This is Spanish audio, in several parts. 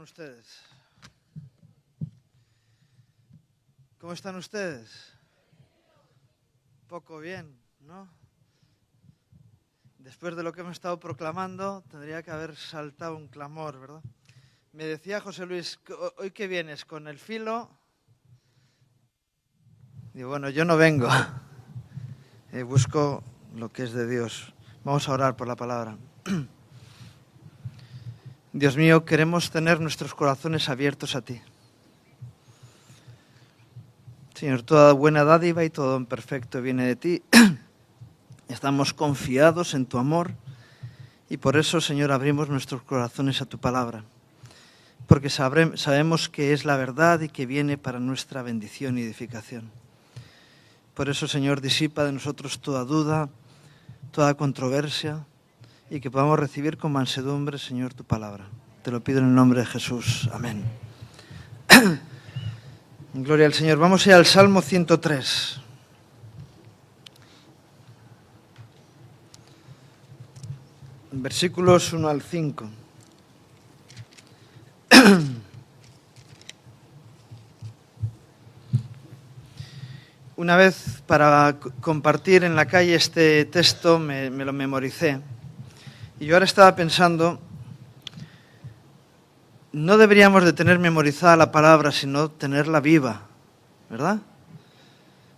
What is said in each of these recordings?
ustedes? ¿Cómo están ustedes? Poco bien, ¿no? Después de lo que hemos estado proclamando, tendría que haber saltado un clamor, ¿verdad? Me decía José Luis, ¿hoy qué vienes? ¿Con el filo? Digo, bueno, yo no vengo. Busco lo que es de Dios. Vamos a orar por la palabra. Dios mío, queremos tener nuestros corazones abiertos a ti. Señor, toda buena dádiva y todo don perfecto viene de ti. Estamos confiados en tu amor y por eso, Señor, abrimos nuestros corazones a tu palabra. Porque sabemos que es la verdad y que viene para nuestra bendición y edificación. Por eso, Señor, disipa de nosotros toda duda, toda controversia y que podamos recibir con mansedumbre, Señor, tu palabra. Te lo pido en el nombre de Jesús. Amén. Gloria al Señor. Vamos a ir al Salmo 103. Versículos 1 al 5. Una vez, para compartir en la calle este texto, me lo memoricé. Y yo ahora estaba pensando, no deberíamos de tener memorizada la palabra, sino tenerla viva, ¿verdad?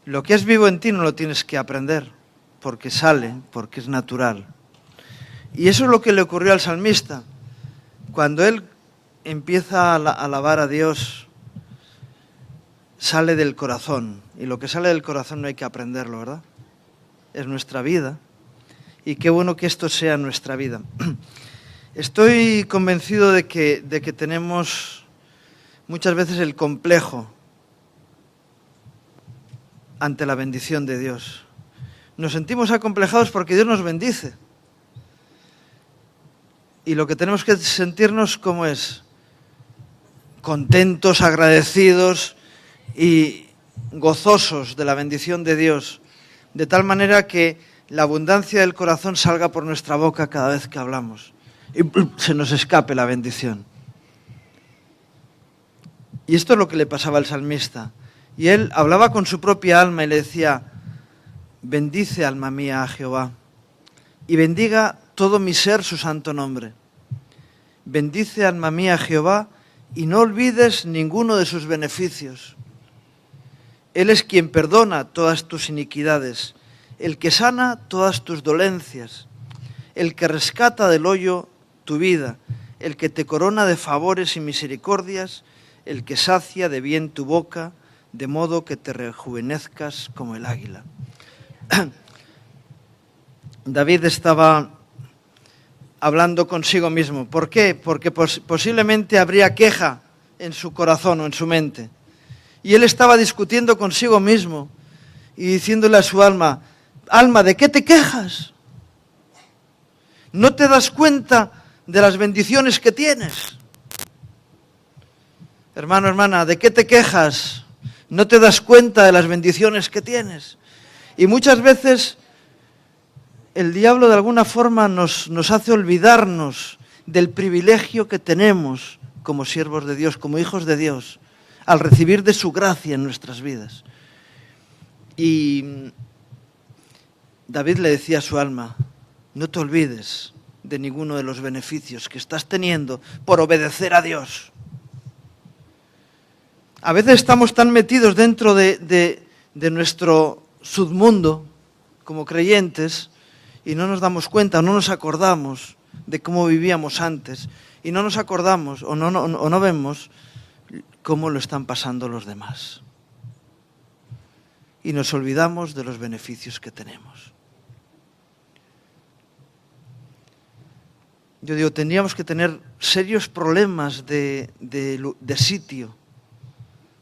Lo que es vivo en ti no lo tienes que aprender, porque sale, porque es natural. Y eso es lo que le ocurrió al salmista. Cuando él empieza a alabar a Dios, sale del corazón. Y lo que sale del corazón no hay que aprenderlo, ¿verdad? Es nuestra vida. Y qué bueno que esto sea nuestra vida. Estoy convencido de que tenemos muchas veces el complejo ante la bendición de Dios. Nos sentimos acomplejados porque Dios nos bendice. Y lo que tenemos que sentirnos, ¿cómo es? Contentos, agradecidos y gozosos de la bendición de Dios, de tal manera que la abundancia del corazón salga por nuestra boca cada vez que hablamos y se nos escape la bendición. Y esto es lo que le pasaba al salmista. Y él hablaba con su propia alma y le decía: bendice, alma mía, a Jehová, y bendiga todo mi ser su santo nombre. Bendice, alma mía, a Jehová, y no olvides ninguno de sus beneficios. Él es quien perdona todas tus iniquidades, el que sana todas tus dolencias, el que rescata del hoyo tu vida, el que te corona de favores y misericordias, el que sacia de bien tu boca, de modo que te rejuvenezcas como el águila. David estaba hablando consigo mismo. ¿Por qué? Porque posiblemente habría queja en su corazón o en su mente. Y él estaba discutiendo consigo mismo y diciéndole a su alma: alma, ¿de qué te quejas? ¿No te das cuenta de las bendiciones que tienes? Hermano, hermana, ¿de qué te quejas? ¿No te das cuenta de las bendiciones que tienes? Y muchas veces el diablo de alguna forma nos hace olvidarnos del privilegio que tenemos como siervos de Dios, como hijos de Dios, al recibir de su gracia en nuestras vidas. Y David le decía a su alma: no te olvides de ninguno de los beneficios que estás teniendo por obedecer a Dios. A veces estamos tan metidos dentro de nuestro submundo como creyentes y no nos damos cuenta, no nos acordamos de cómo vivíamos antes y no nos acordamos o no vemos cómo lo están pasando los demás. Y nos olvidamos de los beneficios que tenemos. Yo digo, tendríamos que tener serios problemas de sitio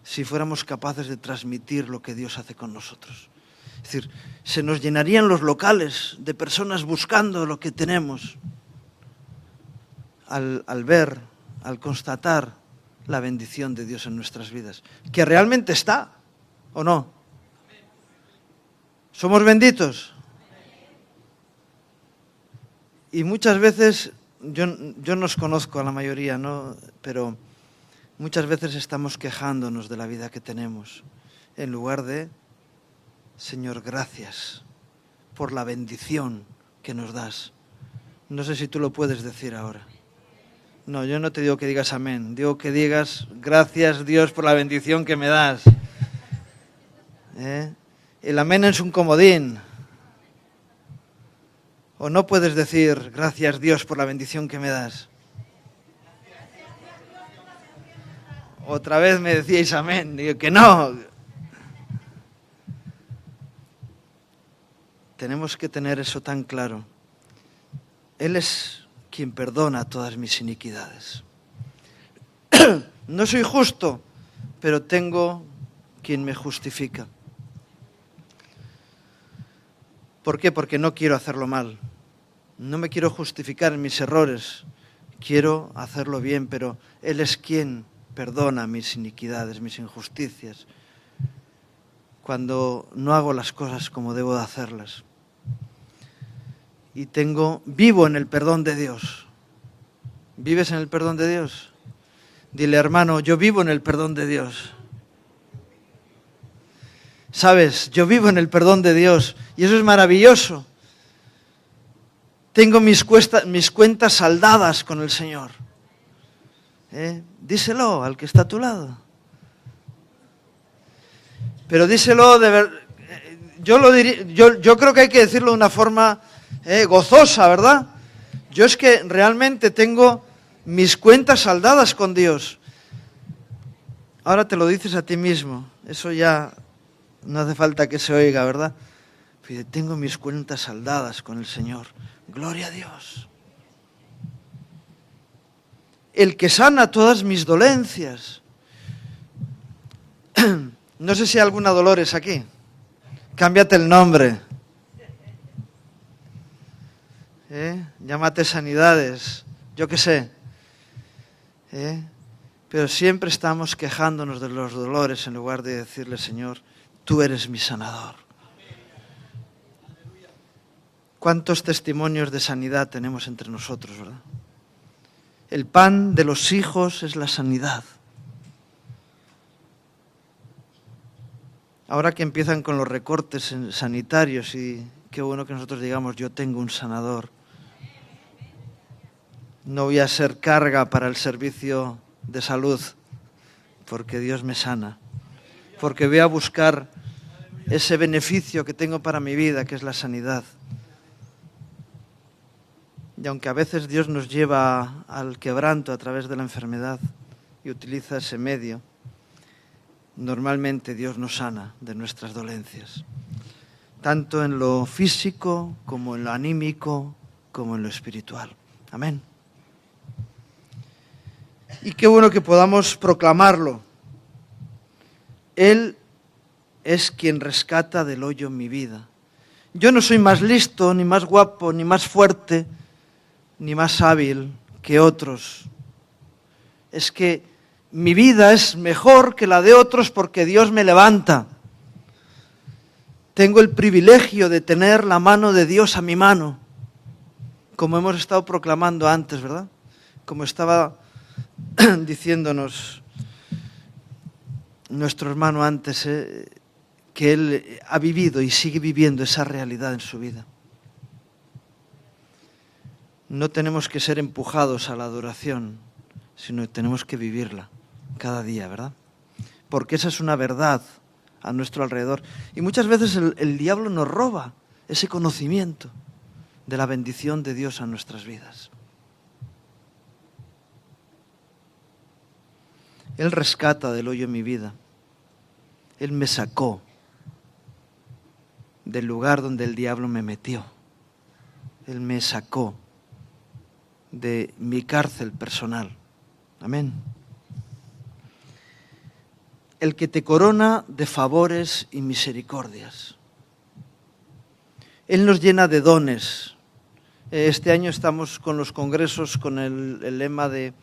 si fuéramos capaces de transmitir lo que Dios hace con nosotros. Es decir, se nos llenarían los locales de personas buscando lo que tenemos al ver, al constatar la bendición de Dios en nuestras vidas, que realmente está, ¿o no? ¿Somos benditos? Y muchas veces, yo no os conozco a la mayoría, ¿no? Pero Muchas veces estamos quejándonos de la vida que tenemos, en lugar de, Señor, gracias por la bendición que nos das. No sé si tú lo puedes decir ahora. No, yo no te digo que digas amén, digo que digas gracias Dios por la bendición que me das. El amén es un comodín. O no puedes decir gracias Dios por la bendición que me das. Otra vez me decíais amén, digo que no. Tenemos que tener eso tan claro. Él es quien perdona todas mis iniquidades. No soy justo, pero tengo quien me justifica. ¿Por qué? Porque no quiero hacerlo mal. No me quiero justificar en mis errores. Quiero hacerlo bien, pero Él es quien perdona mis iniquidades, mis injusticias, cuando no hago las cosas como debo de hacerlas. Y vivo en el perdón de Dios. ¿Vives en el perdón de Dios? Dile, hermano, yo vivo en el perdón de Dios. ¿Sabes? Yo vivo en el perdón de Dios y eso es maravilloso. Tengo mis cuentas saldadas con el Señor. Díselo al que está a tu lado. Pero díselo de verdad. Yo creo que hay que decirlo de una forma gozosa, ¿verdad? Yo es que realmente tengo mis cuentas saldadas con Dios. Ahora te lo dices a ti mismo. Eso ya no hace falta que se oiga, ¿verdad? Pero tengo mis cuentas saldadas con el Señor. Gloria a Dios. El que sana todas mis dolencias. No sé si hay alguna Dolores aquí. Cámbiate el nombre. Llámate Sanidades. Yo qué sé. Pero siempre estamos quejándonos de los dolores en lugar de decirle, Señor, tú eres mi sanador. ¿Cuántos testimonios de sanidad tenemos entre nosotros, verdad? El pan de los hijos es la sanidad. Ahora que empiezan con los recortes sanitarios y qué bueno que nosotros digamos, yo tengo un sanador. No voy a ser carga para el servicio de salud, porque Dios me sana. Porque voy a buscar ese beneficio que tengo para mi vida, que es la sanidad. Y aunque a veces Dios nos lleva al quebranto a través de la enfermedad y utiliza ese medio, normalmente Dios nos sana de nuestras dolencias, tanto en lo físico como en lo anímico, como en lo espiritual. Amén. Y qué bueno que podamos proclamarlo. Él es quien rescata del hoyo mi vida. Yo no soy más listo, ni más guapo, ni más fuerte, ni más hábil que otros. Es que mi vida es mejor que la de otros porque Dios me levanta. Tengo el privilegio de tener la mano de Dios a mi mano, como hemos estado proclamando antes, ¿verdad? Como estaba diciéndonos nuestro hermano antes, que él ha vivido y sigue viviendo esa realidad en su vida. No tenemos que ser empujados a la adoración, sino que tenemos que vivirla cada día, ¿verdad? Porque esa es una verdad a nuestro alrededor. Y muchas veces el diablo nos roba ese conocimiento de la bendición de Dios a nuestras vidas. Él rescata del hoyo mi vida. Él me sacó del lugar donde el diablo me metió. Él me sacó de mi cárcel personal. Amén. El que te corona de favores y misericordias. Él nos llena de dones. Este año estamos con los congresos con el lema de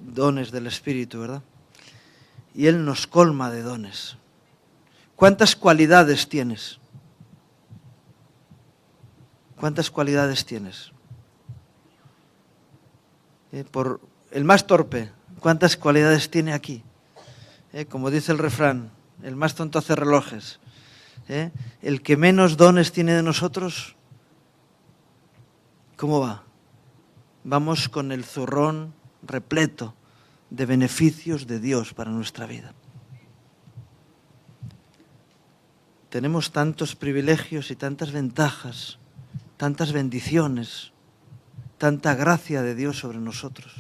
dones del Espíritu, ¿verdad? Y Él nos colma de dones. ¿Cuántas cualidades tienes? ¿Cuántas cualidades tienes? Por el más torpe, ¿Cuántas cualidades tiene aquí? Como dice el refrán, el más tonto hace relojes. El que menos dones tiene de nosotros, ¿cómo va? Vamos con el zurrón repleto de beneficios de Dios para nuestra vida. Tenemos tantos privilegios y tantas ventajas, tantas bendiciones, tanta gracia de Dios sobre nosotros,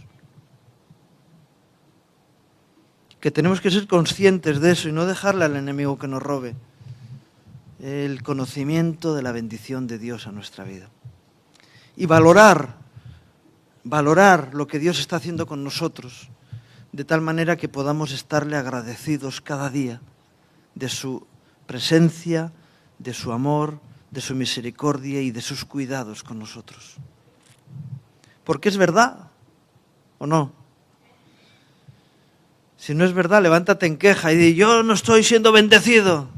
que tenemos que ser conscientes de eso y no dejarle al enemigo que nos robe el conocimiento de la bendición de Dios a nuestra vida. Y valorar lo que Dios está haciendo con nosotros, de tal manera que podamos estarle agradecidos cada día de su presencia, de su amor, de su misericordia y de sus cuidados con nosotros. Porque es verdad, ¿o no? Si no es verdad, levántate en queja y di, yo no estoy siendo bendecido.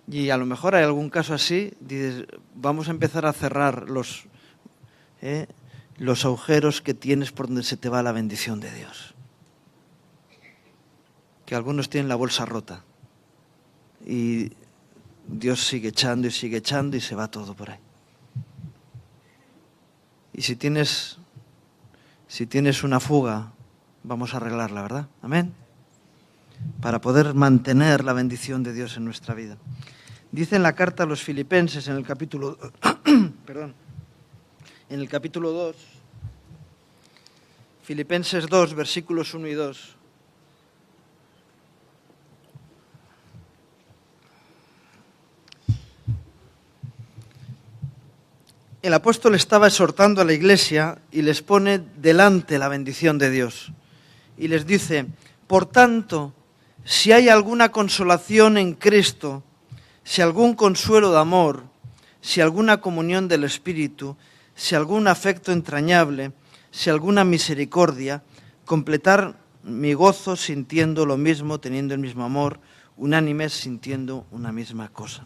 Y a lo mejor hay algún caso así, dices, vamos a empezar a cerrar los agujeros que tienes por donde se te va la bendición de Dios. Que algunos tienen la bolsa rota y Dios sigue echando y se va todo por ahí. Y si tienes una fuga, vamos a arreglarla, ¿verdad? Amén. Para poder mantener la bendición de Dios en nuestra vida. Dice en la carta a los Filipenses, en el capítulo 2, Filipenses 2, versículos 1 y 2. El apóstol estaba exhortando a la iglesia y les pone delante la bendición de Dios. Y les dice, por tanto, si hay alguna consolación en Cristo, si algún consuelo de amor, si alguna comunión del Espíritu, si algún afecto entrañable, si alguna misericordia, completar mi gozo sintiendo lo mismo, teniendo el mismo amor, unánimes sintiendo una misma cosa.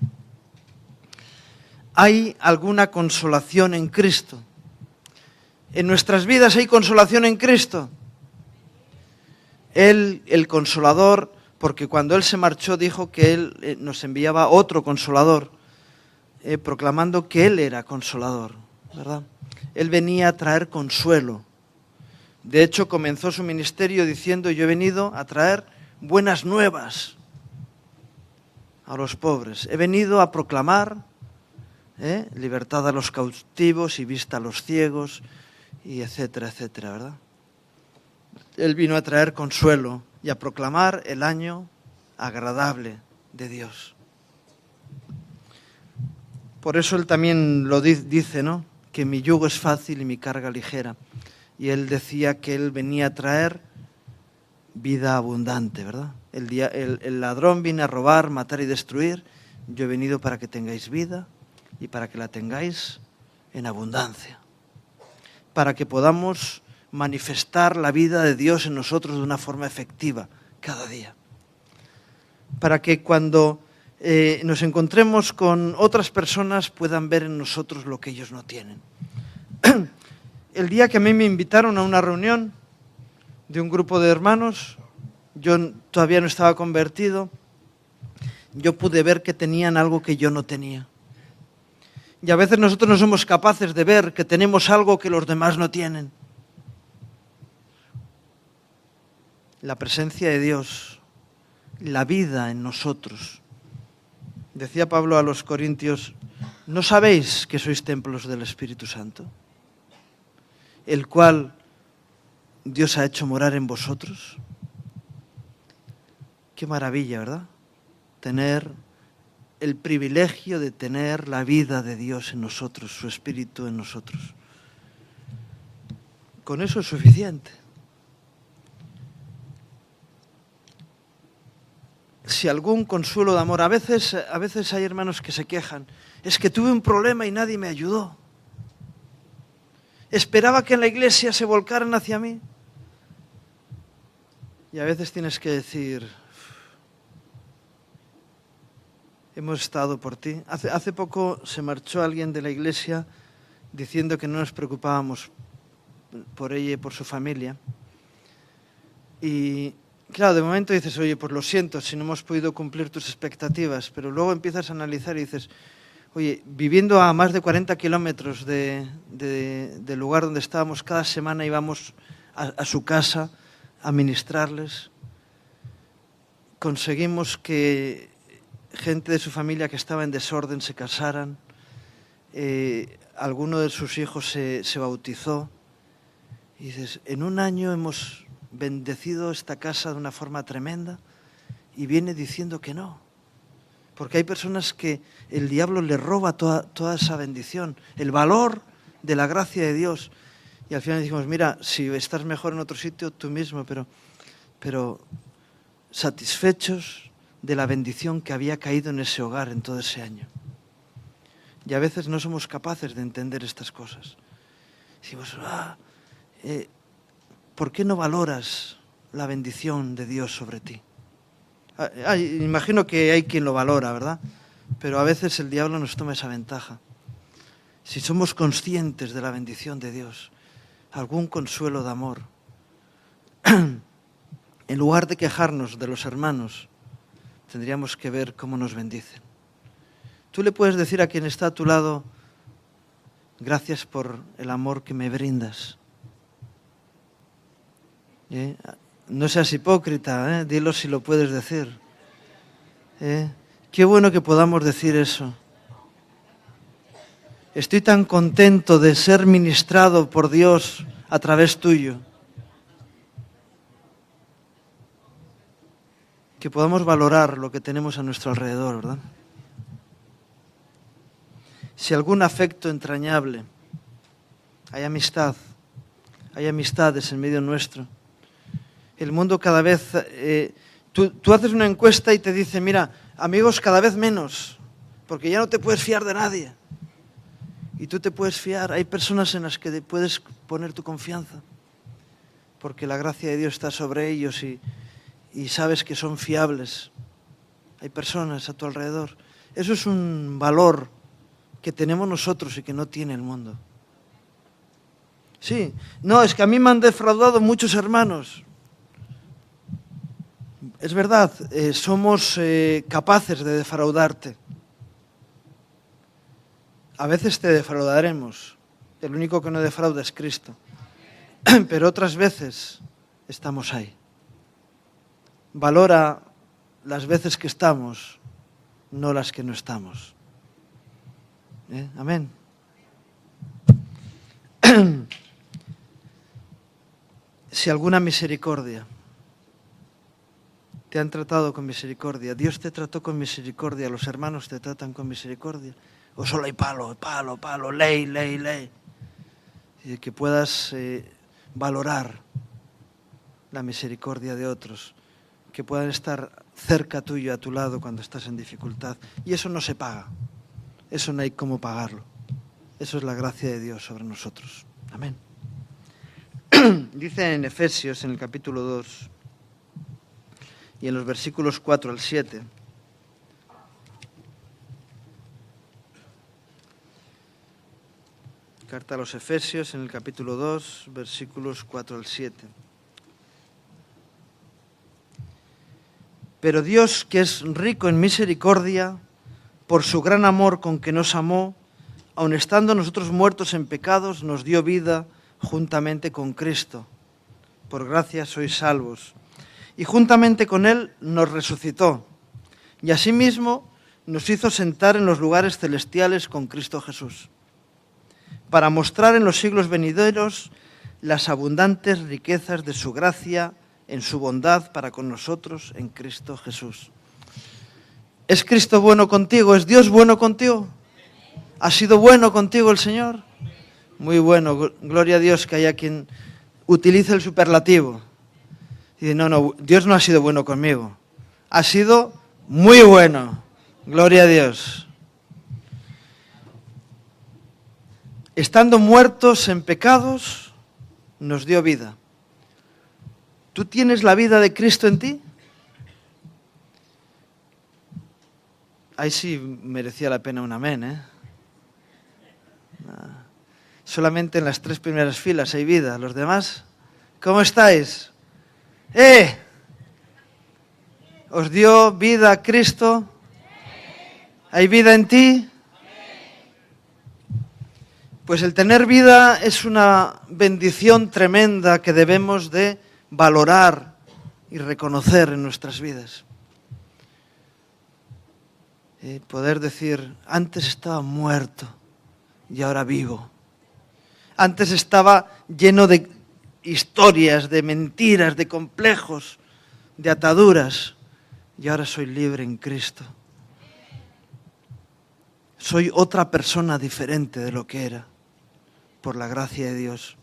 ¿Hay alguna consolación en Cristo? ¿En nuestras vidas hay consolación en Cristo? Él, el Consolador, porque cuando Él se marchó dijo que Él nos enviaba otro Consolador, proclamando que Él era Consolador, ¿verdad? Él venía a traer consuelo. De hecho, comenzó su ministerio diciendo, yo he venido a traer buenas nuevas a los pobres. He venido a proclamar libertad a los cautivos y vista a los ciegos, y etcétera, etcétera, ¿verdad? Él vino a traer consuelo y a proclamar el año agradable de Dios. Por eso él también lo dice, ¿no? Que mi yugo es fácil y mi carga ligera. Y él decía que él venía a traer vida abundante, ¿verdad? El ladrón viene a robar, matar y destruir. Yo he venido para que tengáis vida y para que la tengáis en abundancia. Para que podamos manifestar la vida de Dios en nosotros de una forma efectiva cada día. Para que cuando nos encontremos con otras personas puedan ver en nosotros lo que ellos no tienen. El día que a mí me invitaron a una reunión de un grupo de hermanos, yo todavía no estaba convertido, yo pude ver que tenían algo que yo no tenía. Y a veces nosotros no somos capaces de ver que tenemos algo que los demás no tienen. La presencia de Dios, la vida en nosotros. Decía Pablo a los Corintios, ¿no sabéis que sois templos del Espíritu Santo? El cual Dios ha hecho morar en vosotros. Qué maravilla, ¿verdad? Tener el privilegio de tener la vida de Dios en nosotros, su Espíritu en nosotros. Con eso es suficiente. Si algún consuelo de amor, a veces hay hermanos que se quejan, es que tuve un problema y nadie me ayudó. Esperaba que en la iglesia se volcaran hacia mí. Y a veces tienes que decir, hemos estado por ti. Hace poco se marchó alguien de la iglesia diciendo que no nos preocupábamos por ella y por su familia. Y claro, de momento dices, oye, pues lo siento si no hemos podido cumplir tus expectativas, pero luego empiezas a analizar y dices, oye, viviendo a más de 40 kilómetros del lugar donde estábamos, cada semana íbamos a su casa a ministrarles. Conseguimos que gente de su familia que estaba en desorden se casaran. Alguno de sus hijos se bautizó. Y dices, en un año hemos bendecido esta casa de una forma tremenda y viene diciendo que no. Porque hay personas que el diablo le roba toda esa bendición, el valor de la gracia de Dios. Y al final decimos, mira, si estás mejor en otro sitio, tú mismo, pero satisfechos de la bendición que había caído en ese hogar en todo ese año. Y a veces no somos capaces de entender estas cosas. Decimos, ¿por qué no valoras la bendición de Dios sobre ti? Imagino que hay quien lo valora, ¿verdad? Pero a veces el diablo nos toma esa ventaja. Si somos conscientes de la bendición de Dios, algún consuelo de amor, en lugar de quejarnos de los hermanos, tendríamos que ver cómo nos bendicen. Tú le puedes decir a quien está a tu lado, gracias por el amor que me brindas. No seas hipócrita, dilo si lo puedes decir. Qué bueno que podamos decir eso. Estoy tan contento de ser ministrado por Dios a través tuyo. Que podamos valorar lo que tenemos a nuestro alrededor, ¿verdad? Si algún afecto entrañable, hay amistad, hay amistades en medio nuestro. El mundo cada vez... Tú haces una encuesta y te dice, mira, amigos cada vez menos, porque ya no te puedes fiar de nadie. Y tú te puedes fiar. Hay personas en las que puedes poner tu confianza, porque la gracia de Dios está sobre ellos y sabes que son fiables. Hay personas a tu alrededor. Eso es un valor que tenemos nosotros y que no tiene el mundo. Sí, no, es que a mí me han defraudado muchos hermanos. Es verdad, somos capaces de defraudarte. A veces te defraudaremos. El único que no defrauda es Cristo. Pero otras veces estamos ahí. Valora las veces que estamos, no las que no estamos. Amén. Si alguna misericordia te han tratado con misericordia, Dios te trató con misericordia, los hermanos te tratan con misericordia, o solo hay palo, ley. Y que puedas valorar la misericordia de otros, que puedan estar cerca tuyo, a tu lado cuando estás en dificultad. Y eso no se paga, eso no hay cómo pagarlo. Eso es la gracia de Dios sobre nosotros. Amén. Dice en Efesios, en el capítulo 2, y en los versículos 4 al 7, carta a los Efesios, en el capítulo 2, versículos 4 al 7. Pero Dios, que es rico en misericordia, por su gran amor con que nos amó, aun estando nosotros muertos en pecados, nos dio vida juntamente con Cristo. Por gracia sois salvos. Y juntamente con Él nos resucitó. Y asimismo nos hizo sentar en los lugares celestiales con Cristo Jesús, para mostrar en los siglos venideros las abundantes riquezas de su gracia en su bondad para con nosotros en Cristo Jesús. ¿Es Cristo bueno contigo? ¿Es Dios bueno contigo? ¿Ha sido bueno contigo el Señor? Muy bueno, gloria a Dios que haya quien utilice el superlativo. Y dice, no, Dios no ha sido bueno conmigo. Ha sido muy bueno, gloria a Dios. Estando muertos en pecados, nos dio vida. ¿Tú tienes la vida de Cristo en ti? Ahí sí merecía la pena un amén, solamente en las 3 primeras filas hay vida. ¿Los demás? ¿Cómo estáis? ¡Eh! ¿Os dio vida Cristo? ¿Hay vida en ti? Pues el tener vida es una bendición tremenda que debemos de valorar y reconocer en nuestras vidas. Poder decir, antes estaba muerto y ahora vivo. Antes estaba lleno de historias, de mentiras, de complejos, de ataduras, y ahora soy libre en Cristo. Soy otra persona diferente de lo que era, por la gracia de Dios.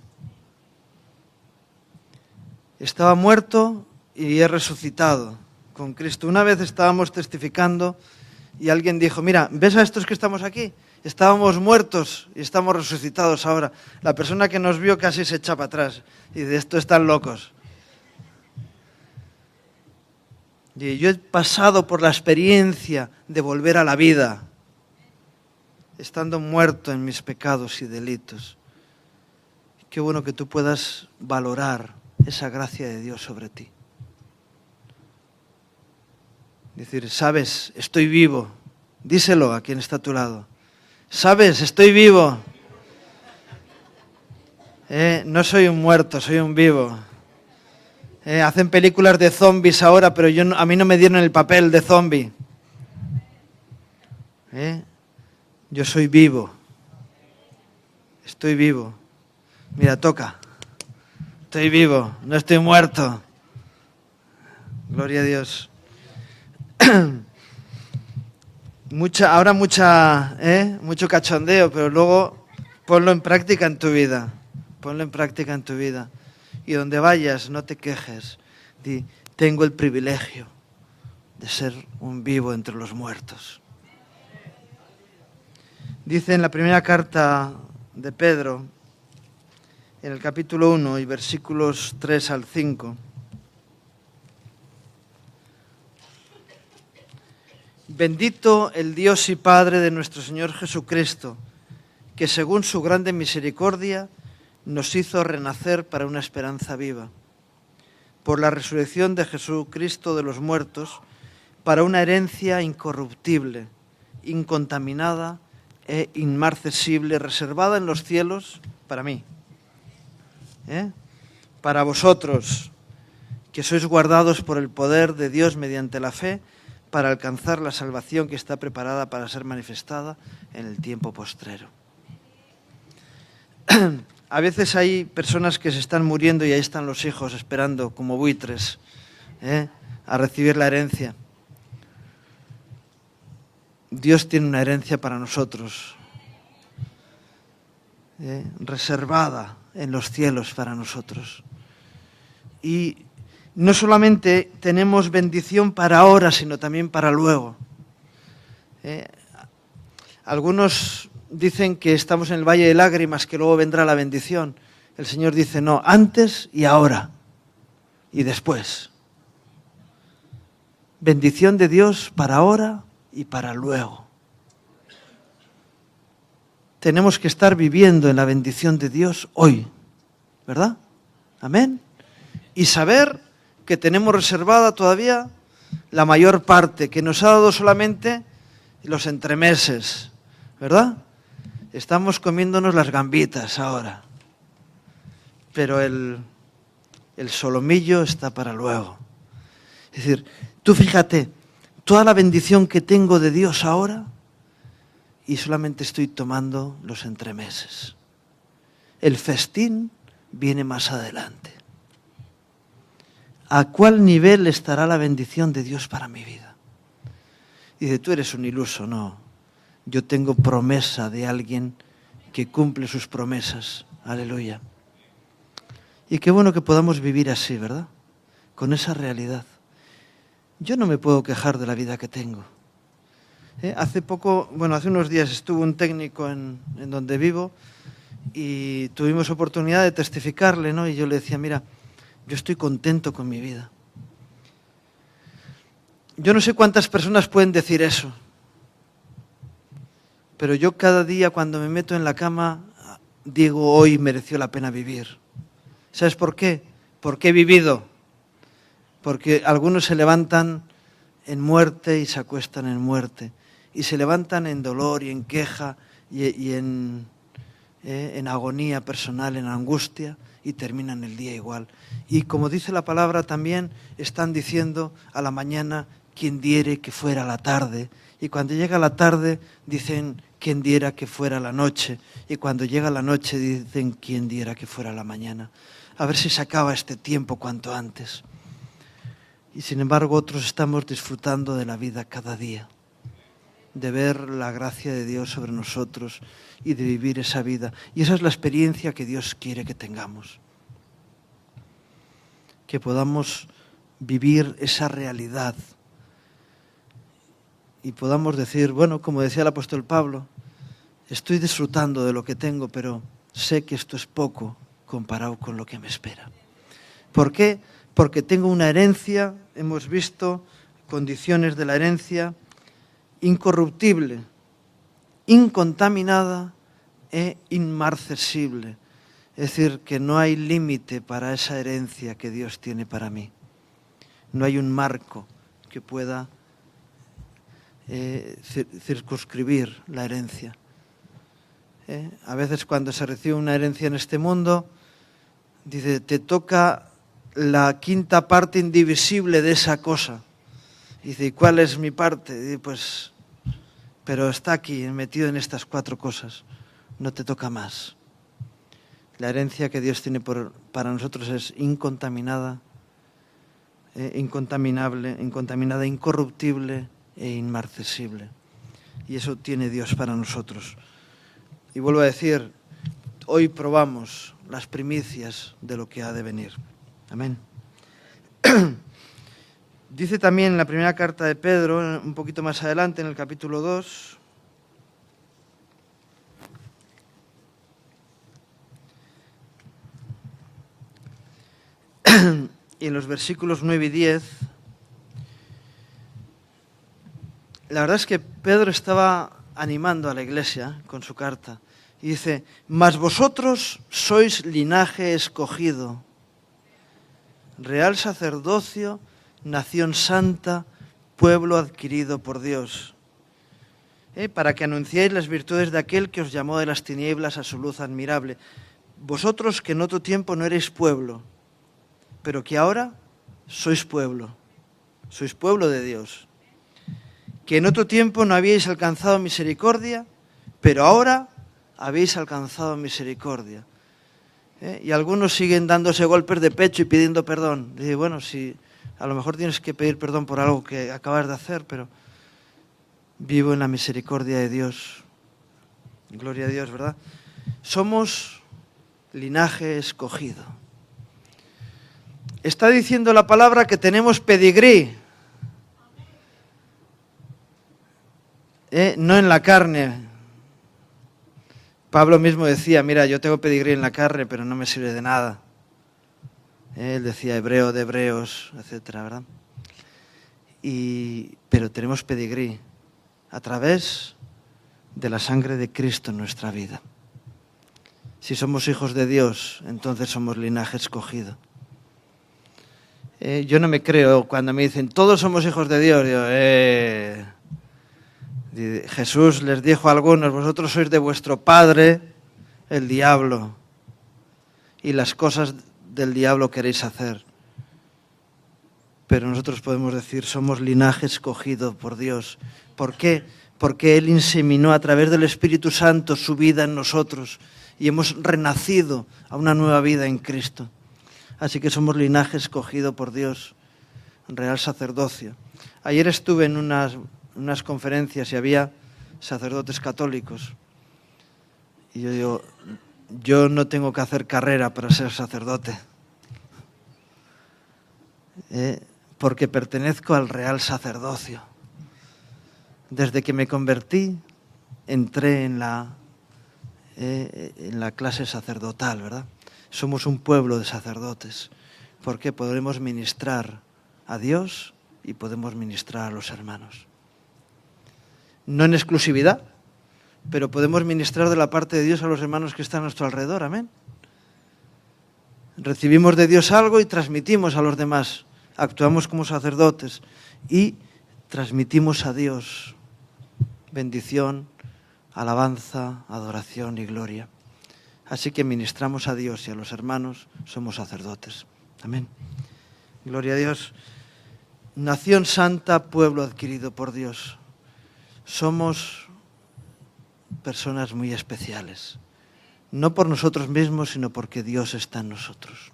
Estaba muerto y he resucitado con Cristo. Una vez estábamos testificando y alguien dijo, mira, ¿ves a estos que estamos aquí? Estábamos muertos y estamos resucitados ahora. La persona que nos vio casi se echa para atrás y de esto están locos. Y yo he pasado por la experiencia de volver a la vida, estando muerto en mis pecados y delitos. Qué bueno que tú puedas valorar esa gracia de Dios sobre ti. Decir, sabes, estoy vivo. Díselo a quien está a tu lado. Sabes, estoy vivo. No soy un muerto, soy un vivo. Hacen películas de zombies ahora, pero a mí no me dieron el papel de zombie. Yo soy vivo. Estoy vivo. Mira, toca. Estoy vivo, no estoy muerto. Gloria a Dios. Mucho cachondeo, pero luego ponlo en práctica en tu vida. Ponlo en práctica en tu vida. Y donde vayas, no te quejes. Di, tengo el privilegio de ser un vivo entre los muertos. Dice en la primera carta de Pedro, en el capítulo 1 y versículos 3 al 5. Bendito el Dios y Padre de nuestro Señor Jesucristo, que según su grande misericordia nos hizo renacer para una esperanza viva, por la resurrección de Jesucristo de los muertos, para una herencia incorruptible, incontaminada e inmarcesible, reservada en los cielos para mí, para vosotros, que sois guardados por el poder de Dios mediante la fe, para alcanzar la salvación que está preparada para ser manifestada en el tiempo postrero. A veces hay personas que se están muriendo y ahí están los hijos esperando como buitres a recibir la herencia. Dios tiene una herencia para nosotros, reservada en los cielos para nosotros. Y no solamente tenemos bendición para ahora, sino también para luego. Algunos dicen que estamos en el valle de lágrimas, que luego vendrá la bendición. El Señor dice, no, antes y ahora, y después. Bendición de Dios para ahora y para luego. Tenemos que estar viviendo en la bendición de Dios hoy, ¿verdad? Amén. Y saber que tenemos reservada todavía la mayor parte, que nos ha dado solamente los entremeses, ¿verdad? Estamos comiéndonos las gambitas ahora, pero el solomillo está para luego. Es decir, tú fíjate, toda la bendición que tengo de Dios ahora y solamente estoy tomando los entremeses. El festín viene más adelante. ¿A cuál nivel estará la bendición de Dios para mi vida? Dice, tú eres un iluso. No, yo tengo promesa de alguien que cumple sus promesas. Aleluya. Y qué bueno que podamos vivir así, ¿verdad? Con esa realidad. Yo no me puedo quejar de la vida que tengo. Hace unos días estuvo un técnico en donde vivo y tuvimos oportunidad de testificarle, ¿no? Y yo le decía, mira, yo estoy contento con mi vida. Yo no sé cuántas personas pueden decir eso, pero yo cada día cuando me meto en la cama digo hoy mereció la pena vivir. ¿Sabes por qué? Porque he vivido. Porque algunos se levantan en muerte y se acuestan en muerte. Y se levantan en dolor y en queja y en agonía personal, en angustia, y terminan el día igual. Y como dice la palabra también, están diciendo a la mañana, quien diere que fuera la tarde. Y cuando llega la tarde, dicen, quien diera que fuera la noche. Y cuando llega la noche, dicen, quien diera que fuera la mañana. A ver si se acaba este tiempo cuanto antes. Y sin embargo, otros estamos disfrutando de la vida cada día, de ver la gracia de Dios sobre nosotros y de vivir esa vida. Y esa es la experiencia que Dios quiere que tengamos. Que podamos vivir esa realidad y podamos decir, bueno, como decía el apóstol Pablo, estoy disfrutando de lo que tengo, pero sé que esto es poco comparado con lo que me espera. ¿Por qué? Porque tengo una herencia, hemos visto condiciones de la herencia, incorruptible, incontaminada e inmarcesible. Es decir, que no hay límite para esa herencia que Dios tiene para mí. No hay un marco que pueda circunscribir la herencia. A veces cuando se recibe una herencia en este mundo, dice, te toca la quinta parte indivisible de esa cosa. Dice, ¿y cuál es mi parte? Dice, pues, pero está aquí, metido en estas 4 cosas. No te toca más. La herencia que Dios tiene para nosotros es incontaminada, incontaminada, incorruptible e inmarcesible. Y eso tiene Dios para nosotros. Y vuelvo a decir, hoy probamos las primicias de lo que ha de venir. Amén. Dice también en la primera carta de Pedro, un poquito más adelante, en el capítulo 2, y en los versículos 9 y 10, la verdad es que Pedro estaba animando a la iglesia con su carta. Y dice, mas vosotros sois linaje escogido, real sacerdocio, nación santa, pueblo adquirido por Dios, para que anunciéis las virtudes de aquel que os llamó de las tinieblas a su luz admirable. Vosotros que en otro tiempo no erais pueblo, pero que ahora sois pueblo de Dios. Que en otro tiempo no habíais alcanzado misericordia, pero ahora habéis alcanzado misericordia. Y algunos siguen dándose golpes de pecho y pidiendo perdón. Dice, bueno, si a lo mejor tienes que pedir perdón por algo que acabas de hacer, pero vivo en la misericordia de Dios. Gloria a Dios, ¿verdad? Somos linaje escogido. Está diciendo la palabra que tenemos pedigrí. No en la carne. Pablo mismo decía, mira, yo tengo pedigrí en la carne, pero no me sirve de nada. Él decía hebreo de hebreos, etcétera, ¿verdad? Pero tenemos pedigrí a través de la sangre de Cristo en nuestra vida. Si somos hijos de Dios, entonces somos linaje escogido. Yo no me creo cuando me dicen, todos somos hijos de Dios. Jesús les dijo a algunos, vosotros sois de vuestro padre, el diablo, y las cosas del diablo queréis hacer. Pero nosotros podemos decir, somos linaje escogido por Dios. ¿Por qué? Porque Él inseminó a través del Espíritu Santo su vida en nosotros y hemos renacido a una nueva vida en Cristo. Así que somos linaje escogido por Dios, real sacerdocio. Ayer estuve en unas conferencias y había sacerdotes católicos. Y yo digo, yo no tengo que hacer carrera para ser sacerdote. Porque pertenezco al real sacerdocio. Desde que me convertí, entré en la clase sacerdotal, ¿verdad? Somos un pueblo de sacerdotes, porque podremos ministrar a Dios y podemos ministrar a los hermanos. No en exclusividad, pero podemos ministrar de la parte de Dios a los hermanos que están a nuestro alrededor. Amén. Recibimos de Dios algo y transmitimos a los demás. Actuamos como sacerdotes y transmitimos a Dios bendición, alabanza, adoración y gloria. Así que ministramos a Dios y a los hermanos, somos sacerdotes. Amén. Gloria a Dios. Nación santa, pueblo adquirido por Dios. Somos personas muy especiales. No por nosotros mismos, sino porque Dios está en nosotros.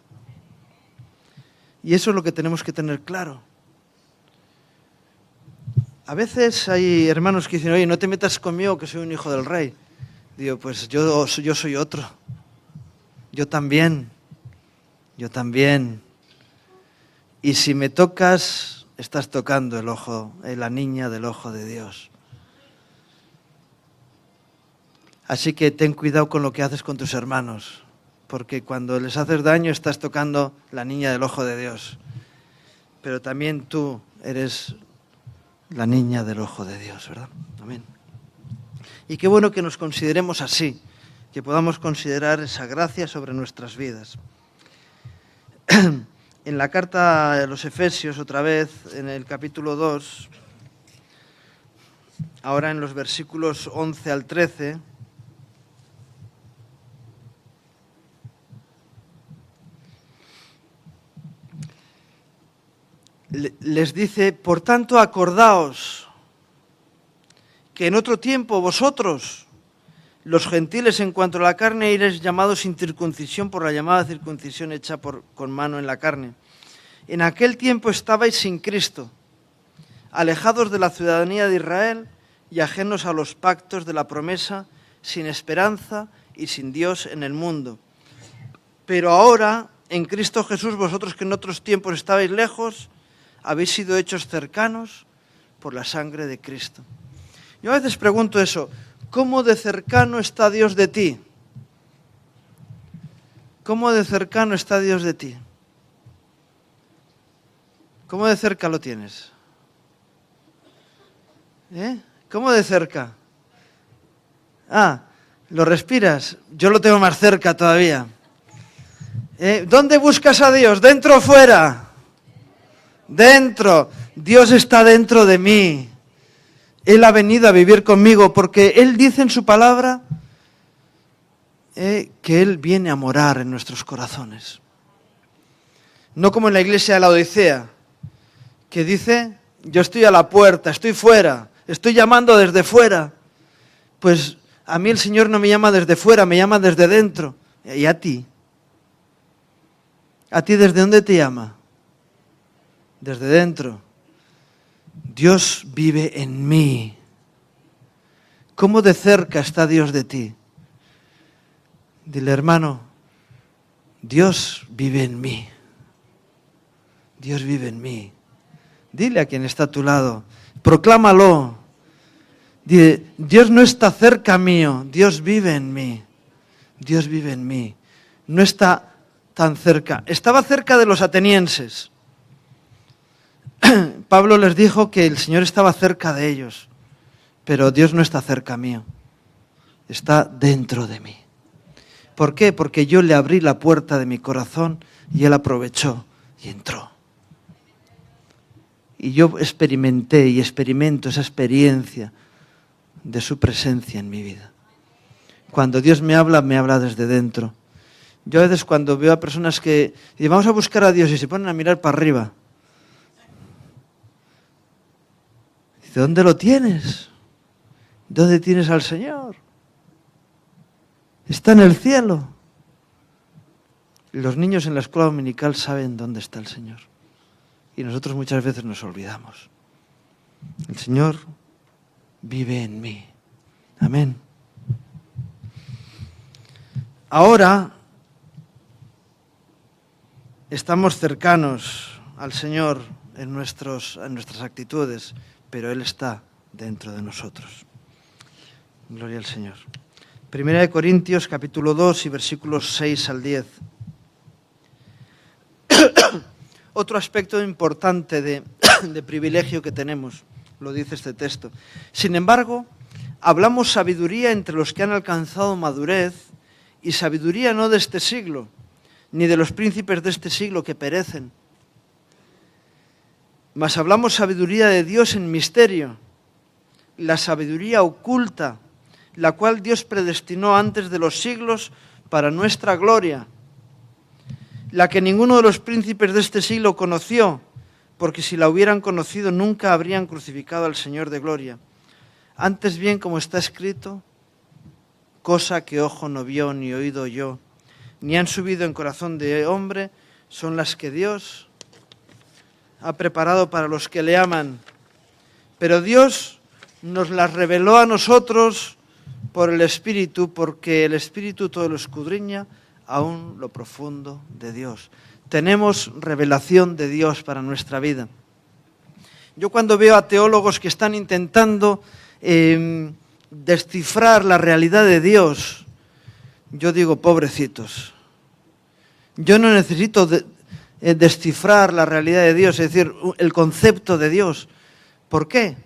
Y eso es lo que tenemos que tener claro. A veces hay hermanos que dicen, oye, no te metas conmigo que soy un hijo del rey. Digo, pues yo soy otro. Yo también. Y si me tocas, estás tocando la niña del ojo de Dios. Así que ten cuidado con lo que haces con tus hermanos, porque cuando les haces daño estás tocando la niña del ojo de Dios. Pero también tú eres la niña del ojo de Dios, ¿verdad? Amén. Y qué bueno que nos consideremos así, que podamos considerar esa gracia sobre nuestras vidas. En la carta a los Efesios, otra vez, en el capítulo 2, ahora en los versículos 11 al 13, les dice, por tanto, acordaos que en otro tiempo vosotros, los gentiles en cuanto a la carne, erais llamados sin circuncisión por la llamada circuncisión hecha con mano en la carne. En aquel tiempo estabais sin Cristo, alejados de la ciudadanía de Israel y ajenos a los pactos de la promesa, sin esperanza y sin Dios en el mundo. Pero ahora, en Cristo Jesús, vosotros que en otros tiempos estabais lejos, habéis sido hechos cercanos por la sangre de Cristo. Yo a veces pregunto eso, ¿cómo de cercano está Dios de ti? ¿Cómo de cercano está Dios de ti? ¿Cómo de cerca lo tienes? ¿Cómo de cerca? ¿Lo respiras? Yo lo tengo más cerca todavía. ¿Dónde buscas a Dios? ¿Dentro o fuera? Dentro. Dios está dentro de mí. Él ha venido a vivir conmigo porque Él dice en su palabra que Él viene a morar en nuestros corazones. No como en la iglesia de la Odisea, que dice, yo estoy a la puerta, estoy fuera, estoy llamando desde fuera. Pues a mí el Señor no me llama desde fuera, me llama desde dentro. ¿Y a ti? ¿A ti desde dónde te llama? Desde dentro. Dios vive en mí. ¿Cómo de cerca está Dios de ti? Dile, hermano, Dios vive en mí. Dios vive en mí. Dile a quien está a tu lado, proclámalo. Dile, Dios no está cerca mío, Dios vive en mí. Dios vive en mí. No está tan cerca. Estaba cerca de los atenienses. Pablo les dijo que el Señor estaba cerca de ellos, pero Dios no está cerca mío, está dentro de mí. ¿Por qué? Porque yo le abrí la puerta de mi corazón y Él aprovechó y entró. Y yo experimenté y experimento esa experiencia de su presencia en mi vida. Cuando Dios me habla desde dentro. Yo a veces cuando veo a personas que dicen, vamos a buscar a Dios y se ponen a mirar para arriba. ¿De dónde lo tienes? ¿Dónde tienes al Señor? Está en el cielo. Los niños en la escuela dominical saben dónde está el Señor. Y nosotros muchas veces nos olvidamos. El Señor vive en mí. Amén. Ahora estamos cercanos al Señor en nuestras actitudes, pero Él está dentro de nosotros. Gloria al Señor. Primera de Corintios, capítulo 2 y versículos 6 al 10. Otro aspecto importante de privilegio que tenemos, lo dice este texto. Sin embargo, hablamos sabiduría entre los que han alcanzado madurez, y sabiduría no de este siglo, ni de los príncipes de este siglo que perecen. Mas hablamos sabiduría de Dios en misterio, la sabiduría oculta, la cual Dios predestinó antes de los siglos para nuestra gloria, la que ninguno de los príncipes de este siglo conoció, porque si la hubieran conocido nunca habrían crucificado al Señor de gloria. Antes bien, como está escrito, cosa que ojo no vio ni oído oyó, ni han subido en corazón de hombre, son las que Dios ha preparado para los que le aman. Pero Dios nos las reveló a nosotros por el Espíritu, porque el Espíritu todo lo escudriña, aún lo profundo de Dios. Tenemos revelación de Dios para nuestra vida. Yo cuando veo a teólogos que están intentando descifrar la realidad de Dios, yo digo, pobrecitos. Yo no necesito descifrar la realidad de Dios, es decir, el concepto de Dios. ¿Por qué?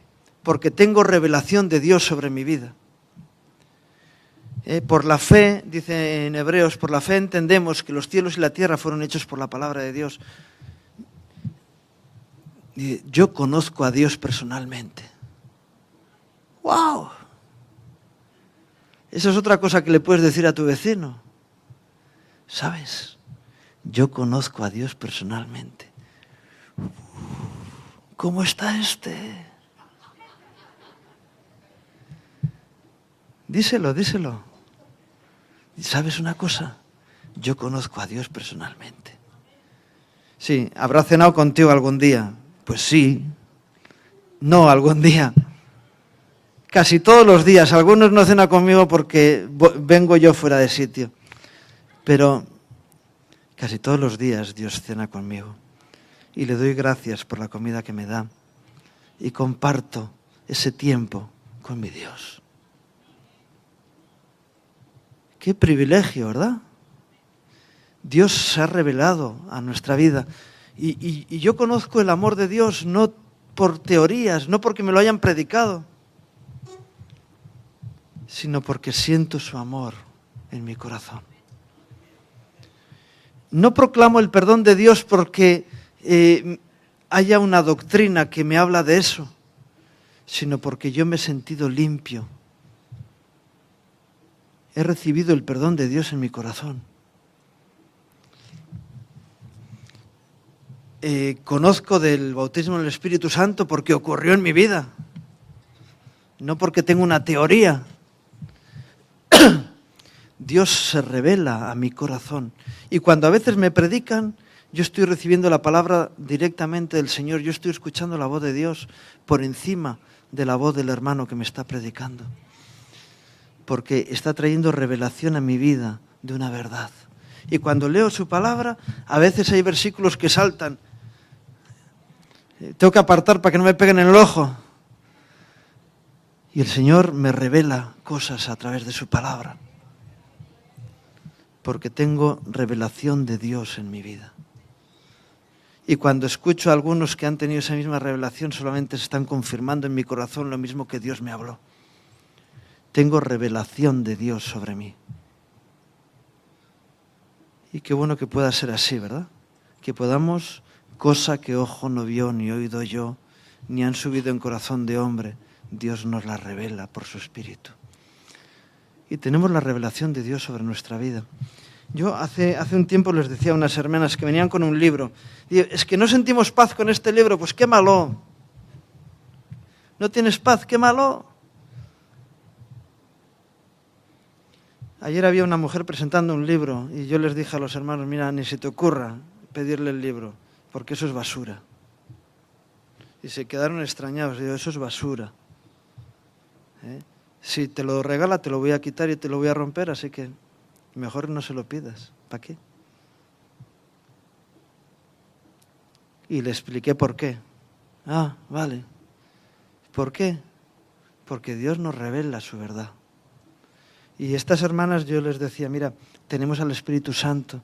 Porque tengo revelación de Dios sobre mi vida. Por la fe, dice en Hebreos, por la fe entendemos que los cielos y la tierra fueron hechos por la palabra de Dios. Yo conozco a Dios personalmente. ¡Wow! Esa es otra cosa que le puedes decir a tu vecino. ¿Sabes? Yo conozco a Dios personalmente. ¿Cómo está este? Díselo, díselo. ¿Sabes una cosa? Yo conozco a Dios personalmente. Sí, ¿habrá cenado contigo algún día? Pues sí. No, algún día. Casi todos los días. Algunos no cenan conmigo porque vengo yo fuera de sitio. Pero casi todos los días Dios cena conmigo. Y le doy gracias por la comida que me da. Y comparto ese tiempo con mi Dios. Qué privilegio, ¿verdad? Dios se ha revelado a nuestra vida. Y yo conozco el amor de Dios no por teorías, no porque me lo hayan predicado, sino porque siento su amor en mi corazón. No proclamo el perdón de Dios porque haya una doctrina que me habla de eso, sino porque yo me he sentido limpio. He recibido el perdón de Dios en mi corazón. Conozco del bautismo del Espíritu Santo porque ocurrió en mi vida, no porque tengo una teoría. Dios se revela a mi corazón. Y cuando a veces me predican, yo estoy recibiendo la palabra directamente del Señor. Yo estoy escuchando la voz de Dios por encima de la voz del hermano que me está predicando. Porque está trayendo revelación a mi vida de una verdad. Y cuando leo su palabra, a veces hay versículos que saltan. Tengo que apartar para que no me peguen en el ojo. Y el Señor me revela cosas a través de su palabra. Porque tengo revelación de Dios en mi vida. Y cuando escucho a algunos que han tenido esa misma revelación, solamente se están confirmando en mi corazón lo mismo que Dios me habló. Tengo revelación de Dios sobre mí. Y qué bueno que pueda ser así, ¿verdad? Que podamos, cosa que ojo no vio, ni oído yo, ni han subido en corazón de hombre, Dios nos la revela por su Espíritu. Y tenemos la revelación de Dios sobre nuestra vida. Yo hace un tiempo les decía a unas hermanas que venían con un libro. Digo, es que no sentimos paz con este libro, pues qué malo. ¿No tienes paz? Qué malo. Ayer había una mujer presentando un libro y yo les dije a los hermanos, mira, ni se te ocurra pedirle el libro, porque eso es basura. Y se quedaron extrañados, digo, eso es basura. Si te lo regala, te lo voy a quitar y te lo voy a romper, así que mejor no se lo pidas. ¿Para qué? Y le expliqué por qué. Ah, vale. ¿Por qué? Porque Dios nos revela su verdad. Y estas hermanas yo les decía, mira, tenemos al Espíritu Santo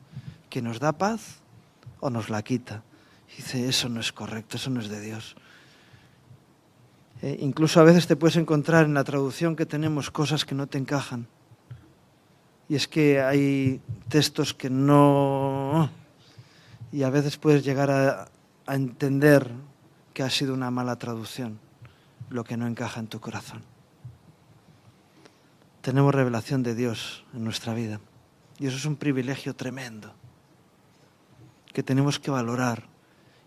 que nos da paz o nos la quita. Y dice, eso no es correcto, eso no es de Dios. Incluso a veces te puedes encontrar en la traducción que tenemos cosas que no te encajan. Y es que hay textos que no... Y a veces puedes llegar a entender que ha sido una mala traducción, lo que no encaja en tu corazón. Tenemos revelación de Dios en nuestra vida. Y eso es un privilegio tremendo, que tenemos que valorar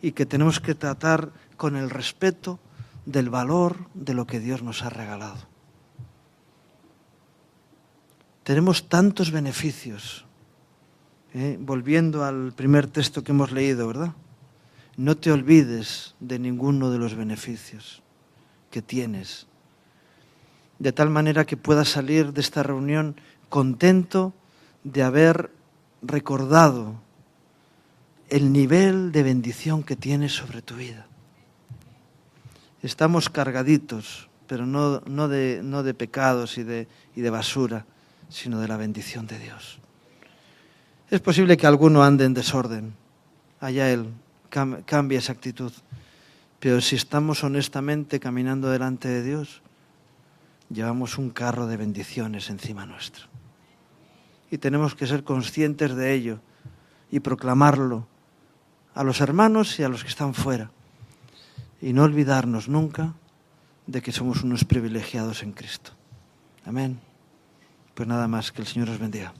y que tenemos que tratar con el respeto del valor de lo que Dios nos ha regalado. Tenemos tantos beneficios. Volviendo al primer texto que hemos leído, ¿verdad? No te olvides de ninguno de los beneficios que tienes, de tal manera que puedas salir de esta reunión contento de haber recordado el nivel de bendición que tienes sobre tu vida. Estamos cargaditos, pero no de pecados y de basura, sino de la bendición de Dios. Es posible que alguno ande en desorden, allá él, cambie esa actitud, pero si estamos honestamente caminando delante de Dios, llevamos un carro de bendiciones encima nuestro. Y tenemos que ser conscientes de ello y proclamarlo a los hermanos y a los que están fuera. Y no olvidarnos nunca de que somos unos privilegiados en Cristo. Amén. Pues nada más, que el Señor os bendiga.